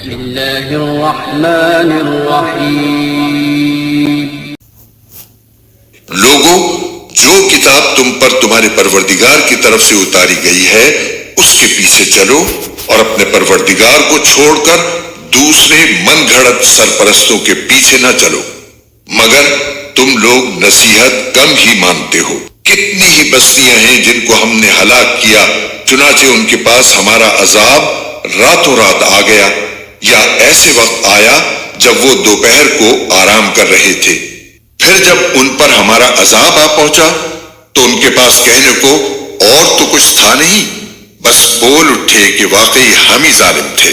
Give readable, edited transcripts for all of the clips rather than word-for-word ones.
بسم اللہ الرحمن الرحیم۔ لوگوں، جو کتاب تم پر تمہارے پروردگار کی طرف سے اتاری گئی ہے اس کے پیچھے چلو اور اپنے پروردگار کو چھوڑ کر دوسرے من گھڑت سرپرستوں کے پیچھے نہ چلو، مگر تم لوگ نصیحت کم ہی مانتے ہو۔ کتنی ہی بستیاں ہیں جن کو ہم نے ہلاک کیا، چنانچہ ان کے پاس ہمارا عذاب راتوں رات آ گیا، یا ایسے وقت آیا جب وہ دوپہر کو آرام کر رہے تھے۔ پھر جب ان پر ہمارا عذاب آ پہنچا تو ان کے پاس کہنے کو اور تو کچھ تھا نہیں، بس بول اٹھے کہ واقعی ہم ہی ظالم تھے۔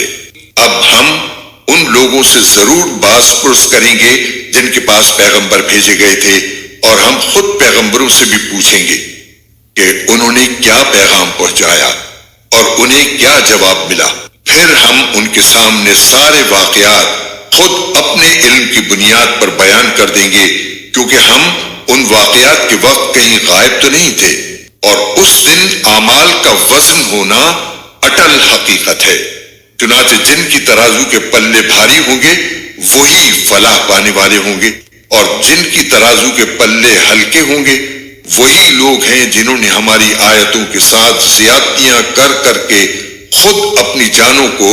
اب ہم ان لوگوں سے ضرور باز پرس کریں گے جن کے پاس پیغمبر بھیجے گئے تھے، اور ہم خود پیغمبروں سے بھی پوچھیں گے کہ انہوں نے کیا پیغام پہنچایا اور انہیں کیا جواب ملا۔ پھر ہم ان کے سامنے سارے واقعات خود اپنے علم کی بنیاد پر بیان کر دیں گے، کیونکہ ہم ان واقعات کے وقت کہیں غائب تو نہیں تھے، اور اس دن اعمال کا وزن ہونا اٹل حقیقت ہے۔ چنانچہ جن کی ترازو کے پلے بھاری ہوں گے وہی فلاح پانے والے ہوں گے، اور جن کی ترازو کے پلے ہلکے ہوں گے وہی لوگ ہیں جنہوں نے ہماری آیتوں کے ساتھ زیادتیاں کر کر کے خود اپنی جانوں کو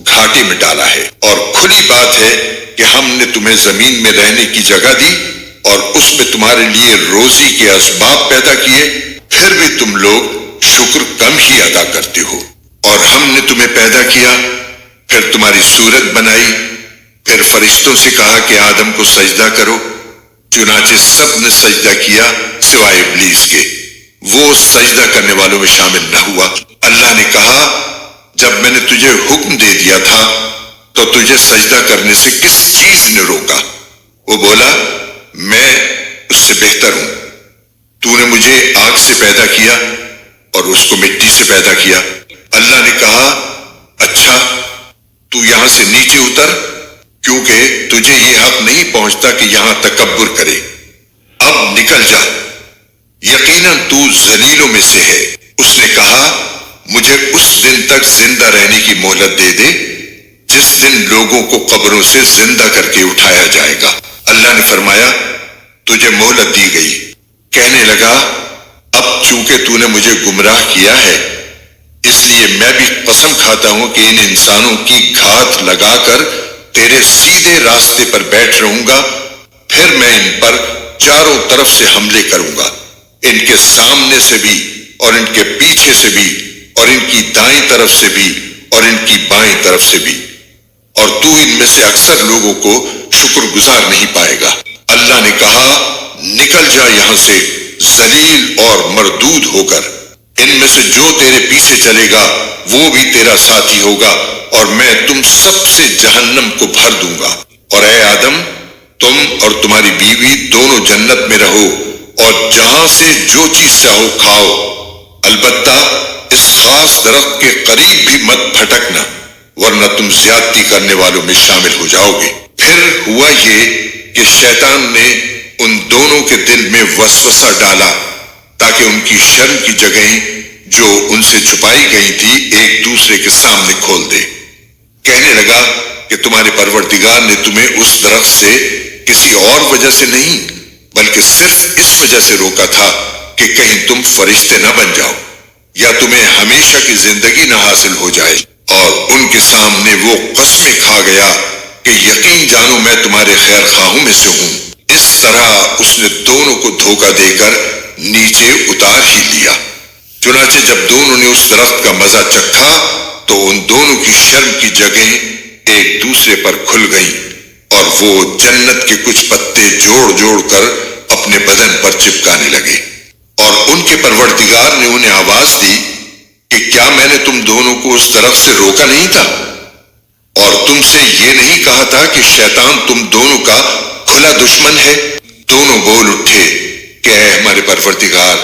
گھاٹے میں ڈالا ہے۔ اور کھلی بات ہے کہ ہم نے تمہیں زمین میں رہنے کی جگہ دی اور اس میں تمہارے لیے روزی کے اسباب پیدا کیے، پھر بھی تم لوگ شکر کم ہی ادا کرتے ہو۔ اور ہم نے تمہیں پیدا کیا، پھر تمہاری صورت بنائی، پھر فرشتوں سے کہا کہ آدم کو سجدہ کرو، چنانچہ سب نے سجدہ کیا سوائے ابلیس کے، وہ سجدہ کرنے والوں میں شامل نہ ہوا۔ اللہ نے کہا جب میں نے تجھے حکم دے دیا تھا تو تجھے سجدہ کرنے سے کس چیز نے روکا؟ وہ بولا میں اس سے بہتر ہوں، تو نے مجھے آگ سے پیدا کیا اور اس کو مٹی سے پیدا کیا۔ اللہ نے کہا اچھا تو یہاں سے نیچے اتر، کیونکہ تجھے یہ حق نہیں پہنچتا کہ یہاں تکبر کرے، اب نکل جا، یقیناً تو ذلیلوں میں سے ہے۔ اس نے کہا مجھے اس دن تک زندہ رہنے کی مہلت دے دے جس دن لوگوں کو قبروں سے زندہ کر کے اٹھایا جائے گا۔ اللہ نے فرمایا تجھے مہلت دی گئی۔ کہنے لگا اب چونکہ تو نے مجھے گمراہ کیا ہے اس لیے میں بھی قسم کھاتا ہوں کہ ان انسانوں کی گھات لگا کر تیرے سیدھے راستے پر بیٹھ رہوں گا، پھر میں ان پر چاروں طرف سے حملے کروں گا، ان کے سامنے سے بھی اور ان کے پیچھے سے بھی اور ان کی دائیں طرف سے بھی اور ان کی بائیں طرف سے بھی، اور تو ان میں سے اکثر لوگوں کو شکر گزار نہیں پائے گا۔ اللہ نے کہا نکل جا یہاں سے ذلیل اور مردود ہو کر، ان میں سے جو تیرے پیچھے چلے گا وہ بھی تیرا ساتھی ہوگا، اور میں تم سب سے جہنم کو بھر دوں گا۔ اور اے آدم تم اور تمہاری بیوی دونوں جنت میں رہو اور جہاں سے جو چیز چاہو کھاؤ، البتہ اس خاص درخت کے قریب بھی مت پھٹکنا ورنہ تم زیادتی کرنے والوں میں شامل ہو جاؤ گے۔ پھر ہوا یہ کہ شیطان نے ان دونوں کے دل میں وسوسہ ڈالا تاکہ ان کی شرم کی جگہیں جو ان سے چھپائی گئی تھی ایک دوسرے کے سامنے کھول دے۔ کہنے لگا کہ تمہارے پروردگار نے تمہیں اس درخت سے کسی اور وجہ سے نہیں بلکہ صرف اس وجہ سے روکا تھا کہ کہیں تم فرشتے نہ بن جاؤ یا تمہیں ہمیشہ کی زندگی نہ حاصل ہو جائے۔ اور ان کے سامنے وہ قسمیں کھا گیا کہ یقین جانو میں تمہارے خیر خواہوں میں سے ہوں۔ اس طرح اس نے دونوں کو دھوکہ دے کر نیچے اتار ہی لیا۔ چنانچہ جب دونوں نے اس درخت کا مزہ چکھا تو ان دونوں کی شرم کی جگہیں ایک دوسرے پر کھل گئیں، اور وہ جنت کے کچھ پتے جوڑ جوڑ کر اپنے بدن پر چپکانے لگے۔ اور ان کے پروردگار نے انہیں آواز دی کہ کیا میں نے تم دونوں کو اس درخت سے روکا نہیں تھا؟ اور تم سے یہ نہیں کہا تھا کہ شیطان تم دونوں کا کھلا دشمن ہے؟ دونوں بول اٹھے کہ اے ہمارے پروردگار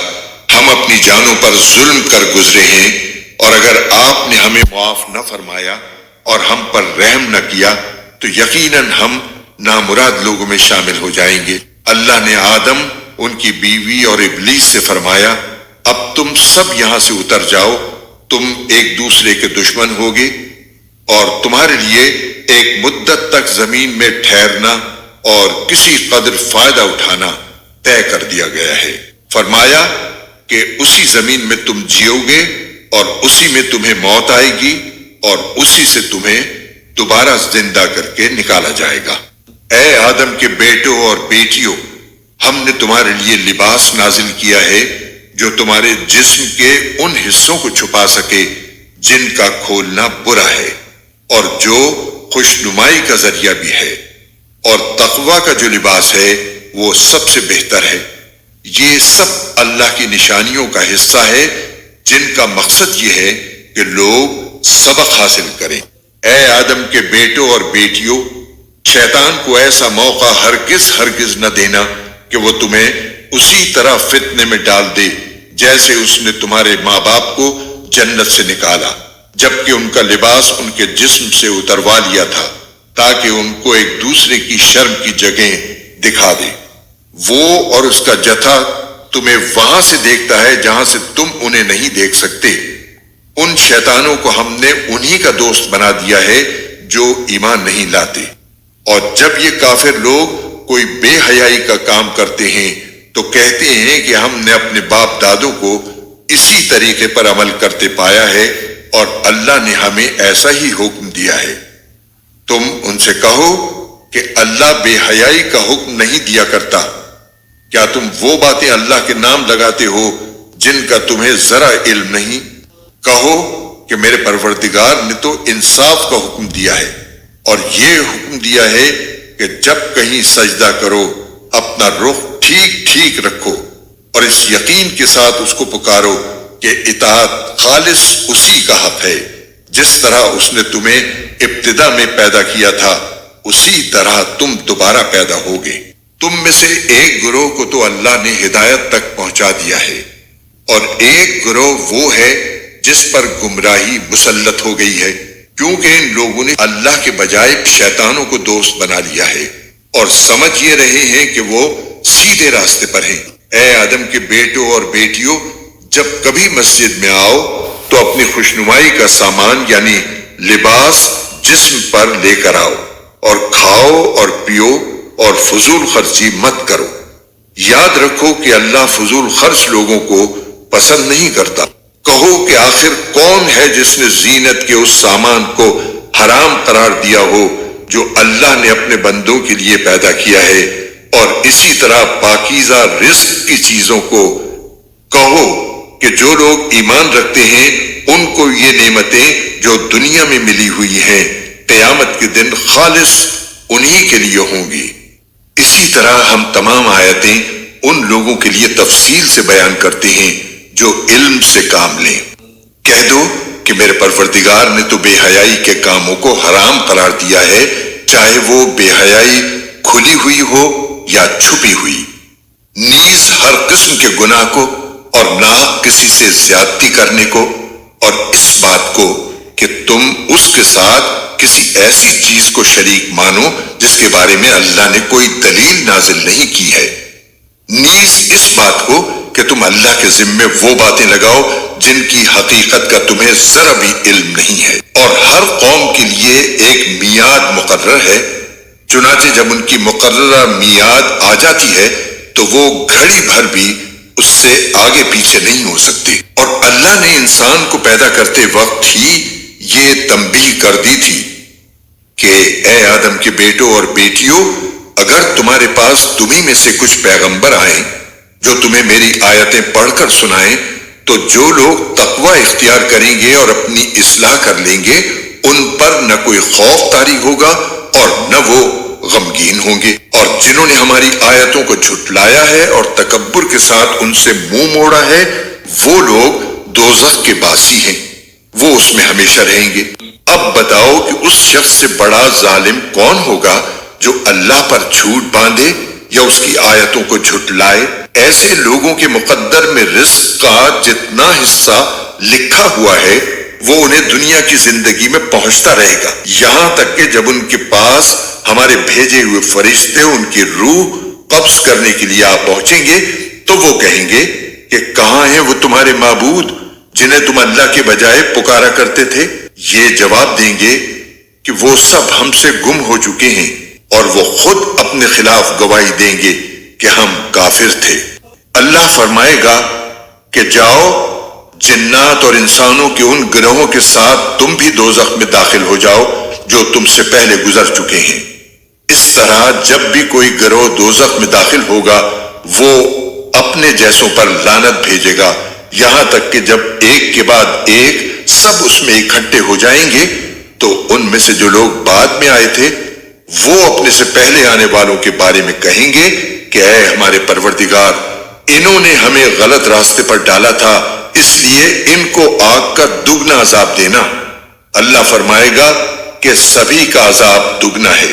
ہم اپنی جانوں پر ظلم کر گزرے ہیں، اور اگر آپ نے ہمیں معاف نہ فرمایا اور ہم پر رحم نہ کیا تو یقیناً ہم نامراد لوگوں میں شامل ہو جائیں گے۔ اللہ نے آدم، ان کی بیوی اور ابلیس سے فرمایا اب تم سب یہاں سے اتر جاؤ، تم ایک دوسرے کے دشمن ہوگے اور تمہارے لیے ایک مدت تک زمین میں ٹھہرنا اور کسی قدر فائدہ اٹھانا طے کر دیا گیا ہے۔ فرمایا کہ اسی زمین میں تم جیو گے اور اسی میں تمہیں موت آئے گی اور اسی سے تمہیں دوبارہ زندہ کر کے نکالا جائے گا۔ اے آدم کے بیٹوں اور بیٹیوں، ہم نے تمہارے لیے لباس نازل کیا ہے جو تمہارے جسم کے ان حصوں کو چھپا سکے جن کا کھولنا برا ہے، اور جو خوشنمائی کا ذریعہ بھی ہے، اور تقوی کا جو لباس ہے وہ سب سے بہتر ہے۔ یہ سب اللہ کی نشانیوں کا حصہ ہے جن کا مقصد یہ ہے کہ لوگ سبق حاصل کریں۔ اے آدم کے بیٹوں اور بیٹیوں، شیطان کو ایسا موقع ہرگز نہ دینا کہ وہ تمہیں اسی طرح فتنے میں ڈال دے جیسے اس نے تمہارے ماں باپ کو جنت سے نکالا، جبکہ ان کا لباس ان کے جسم سے اتروا لیا تھا تاکہ ان کو ایک دوسرے کی شرم کی جگہیں دکھا دے۔ وہ اور اس کا جتھا تمہیں وہاں سے دیکھتا ہے جہاں سے تم انہیں نہیں دیکھ سکتے۔ ان شیطانوں کو ہم نے انہی کا دوست بنا دیا ہے جو ایمان نہیں لاتے، اور جب یہ کافر لوگ کوئی بے حیائی کا کام کرتے ہیں تو کہتے ہیں کہ ہم نے اپنے باپ دادوں کو اسی طریقے پر عمل کرتے پایا ہے اور اللہ نے ہمیں ایسا ہی حکم دیا ہے۔ تم ان سے کہو کہ اللہ بے حیائی کا حکم نہیں دیا کرتا۔ کیا تم وہ باتیں اللہ کے نام لگاتے ہو جن کا تمہیں ذرا علم نہیں؟ کہو کہ میرے پروردگار نے تو انصاف کا حکم دیا ہے، اور یہ حکم دیا ہے کہ جب کہیں سجدہ کرو اپنا رخ ٹھیک رکھو، اور اس یقین کے ساتھ اس کو پکارو کہ اطاعت خالص اسی کا حق ہے، جس طرح اس نے تمہیں ابتدا میں پیدا کیا تھا اسی طرح تم دوبارہ پیدا ہوگے۔ تم میں سے ایک گروہ کو تو اللہ نے ہدایت تک پہنچا دیا ہے، اور ایک گروہ وہ ہے جس پر گمراہی مسلط ہو گئی ہے، کیونکہ ان لوگوں نے اللہ کے بجائے شیطانوں کو دوست بنا لیا ہے اور سمجھ یہ رہے ہیں کہ وہ سیدھے راستے پر ہیں۔ اے آدم کے بیٹوں اور بیٹیوں، جب کبھی مسجد میں آؤ تو اپنی خوشنمائی کا سامان یعنی لباس جسم پر لے کر آؤ، اور کھاؤ اور پیو اور فضول خرچی مت کرو۔ یاد رکھو کہ اللہ فضول خرچ لوگوں کو پسند نہیں کرتا۔ کہو کہ آخر کون ہے جس نے زینت کے اس سامان کو حرام قرار دیا ہو جو اللہ نے اپنے بندوں کے لیے پیدا کیا ہے، اور اسی طرح پاکیزہ رزق کی چیزوں کو۔ کہو کہ جو لوگ ایمان رکھتے ہیں ان کو یہ نعمتیں جو دنیا میں ملی ہوئی ہیں قیامت کے دن خالص انہی کے لیے ہوں گی۔ اسی طرح ہم تمام آیتیں ان لوگوں کے لیے تفصیل سے بیان کرتے ہیں جو علم سے کام لیں۔ کہہ دو کہ میرے پروردگار نے تو بے حیائی کے کاموں کو حرام قرار دیا ہے، چاہے وہ بے حیائی کھلی ہوئی ہو یا چھپی ہوئی، نیز ہر قسم کے گناہ کو اور ناحق کسی سے زیادتی کرنے کو، اور اس بات کو کہ تم اس کے ساتھ کسی ایسی چیز کو شریک مانو جس کے بارے میں اللہ نے کوئی دلیل نازل نہیں کی ہے، نیز اس بات کو کہ تم اللہ کے ذمے وہ باتیں لگاؤ جن کی حقیقت کا تمہیں ذرا بھی علم نہیں ہے۔ اور ہر قوم کے لیے ایک میعاد مقرر ہے، چنانچہ جب ان کی مقررہ میعاد آ جاتی ہے تو وہ گھڑی بھر بھی اس سے آگے پیچھے نہیں ہو سکتے۔ اور اللہ نے انسان کو پیدا کرتے وقت ہی یہ تنبیہ کر دی تھی کہ اے آدم کے بیٹوں اور بیٹیوں، اگر تمہارے پاس تمہیں میں سے کچھ پیغمبر آئیں جو تمہیں میری آیتیں پڑھ کر سنائیں تو جو لوگ تقوی اختیار کریں گے اور اپنی اصلاح کر لیں گے ان پر نہ کوئی خوف طاری ہوگا اور نہ وہ غمگین ہوں گے، اور جنہوں نے ہماری آیتوں کو جھٹلایا ہے اور تکبر کے ساتھ ان سے منہ موڑا ہے وہ لوگ دوزخ کے باسی ہیں، وہ اس میں ہمیشہ رہیں گے۔ اب بتاؤ کہ اس شخص سے بڑا ظالم کون ہوگا جو اللہ پر جھوٹ باندھے یا اس کی آیتوں کو جھٹلائے؟ ایسے لوگوں کے مقدر میں رزق کا جتنا حصہ لکھا ہوا ہے وہ انہیں دنیا کی زندگی میں پہنچتا رہے گا، یہاں تک کہ جب ان کے پاس ہمارے بھیجے ہوئے فرشتے ان کی روح قبض کرنے کے لیے آ پہنچیں گے تو وہ کہیں گے کہ کہاں ہیں وہ تمہارے معبود جنہیں تم اللہ کے بجائے پکارا کرتے تھے؟ یہ جواب دیں گے کہ وہ سب ہم سے گم ہو چکے ہیں اور وہ خود اپنے خلاف گواہی دیں گے کہ ہم کافر تھے۔ اللہ فرمائے گا کہ جاؤ جنات اور انسانوں کے ان گروہوں کے ساتھ تم بھی دوزخ میں داخل ہو جاؤ جو تم سے پہلے گزر چکے ہیں۔ اس طرح جب بھی کوئی گروہ دوزخ میں داخل ہوگا وہ اپنے جیسوں پر لعنت بھیجے گا، یہاں تک کہ جب ایک کے بعد ایک سب اس میں اکٹھے ہو جائیں گے تو ان میں سے جو لوگ بعد میں آئے تھے وہ اپنے سے پہلے آنے والوں کے بارے میں کہیں گے کہ اے ہمارے پروردگار، انہوں نے ہمیں غلط راستے پر ڈالا تھا، اس لیے ان کو آگ کا دگنا عذاب دینا۔ اللہ فرمائے گا کہ سبھی کا عذاب دگنا ہے،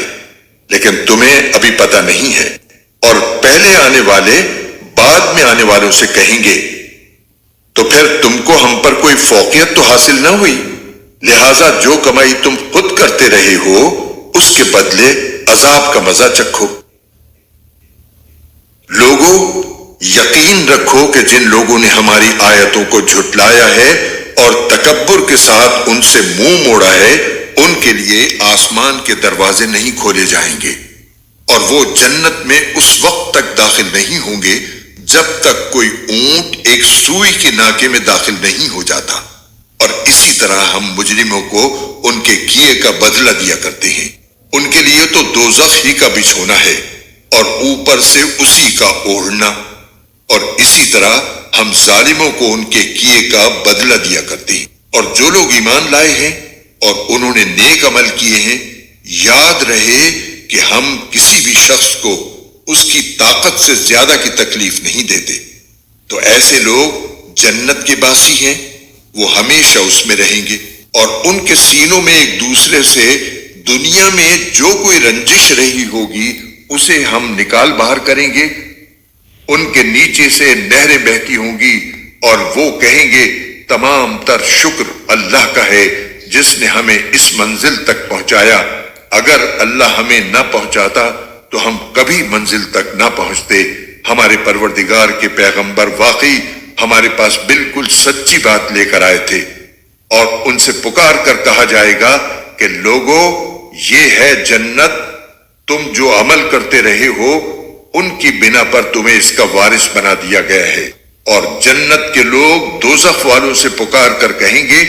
لیکن تمہیں ابھی پتہ نہیں ہے۔ اور پہلے آنے والے بعد میں آنے والوں سے کہیں گے تو پھر تم کو ہم پر کوئی فوقیت تو حاصل نہ ہوئی، لہذا جو کمائی تم خود کرتے رہے ہو اس کے بدلے عذاب کا مزہ چکھو۔ لوگوں، یقین رکھو کہ جن لوگوں نے ہماری آیتوں کو جھٹلایا ہے اور تکبر کے ساتھ ان سے منہ موڑا ہے، ان کے لیے آسمان کے دروازے نہیں کھولے جائیں گے اور وہ جنت میں اس وقت تک داخل نہیں ہوں گے جب تک کوئی اونٹ ایک سوئی کے ناکے میں داخل نہیں ہو جاتا، اور اسی طرح ہم مجرموں کو ان کے کیے کا بدلہ دیا کرتے ہیں۔ ان کے لیے تو دوزخ ہی کا بچھونا ہے اور اوپر سے اسی کا اوڑھنا، اور اسی طرح ہم ظالموں کو ان کے کیے کا بدلہ دیا کرتے ہیں۔ اور جو لوگ ایمان لائے ہیں اور انہوں نے نیک عمل کیے ہیں، یاد رہے کہ ہم کسی بھی شخص کو اس کی طاقت سے زیادہ کی تکلیف نہیں دیتے، تو ایسے لوگ جنت کے باسی ہیں، وہ ہمیشہ اس میں رہیں گے، اور ان کے سینوں میں ایک دوسرے سے دنیا میں جو کوئی رنجش رہی ہوگی اسے ہم نکال باہر کریں گے۔ ان کے نیچے سے نہریں بہتی ہوں گی اور وہ کہیں گے تمام تر شکر اللہ کا ہے جس نے ہمیں اس منزل تک پہنچایا، اگر اللہ ہمیں نہ پہنچاتا تو ہم کبھی منزل تک نہ پہنچتے۔ ہمارے پروردگار کے پیغمبر واقعی ہمارے پاس بالکل سچی بات لے کر آئے تھے، اور ان سے پکار کر کہا جائے گا کہ لوگو، یہ ہے جنت، تم جو عمل کرتے رہے ہو ان کی بنا پر تمہیں اس کا وارث بنا دیا گیا ہے۔ اور جنت کے لوگ دوزخ والوں سے پکار کر کہیں گے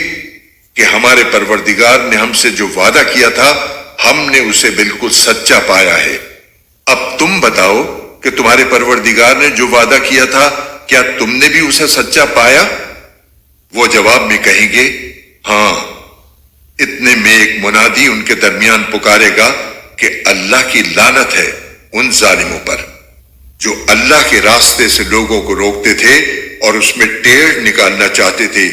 کہ ہمارے پروردگار نے ہم سے جو وعدہ کیا تھا ہم نے اسے بالکل سچا پایا ہے۔ اب تم بتاؤ کہ تمہارے پروردگار نے جو وعدہ کیا تھا کیا تم نے بھی اسے سچا پایا؟ وہ جواب میں کہیں گے ہاں۔ اتنے میں ایک منادی ان کے درمیان پکارے گا کہ اللہ کی لعنت ہے ان ظالموں پر جو اللہ کے راستے سے لوگوں کو روکتے تھے اور اس میں ٹیڑھ نکالنا چاہتے تھے۔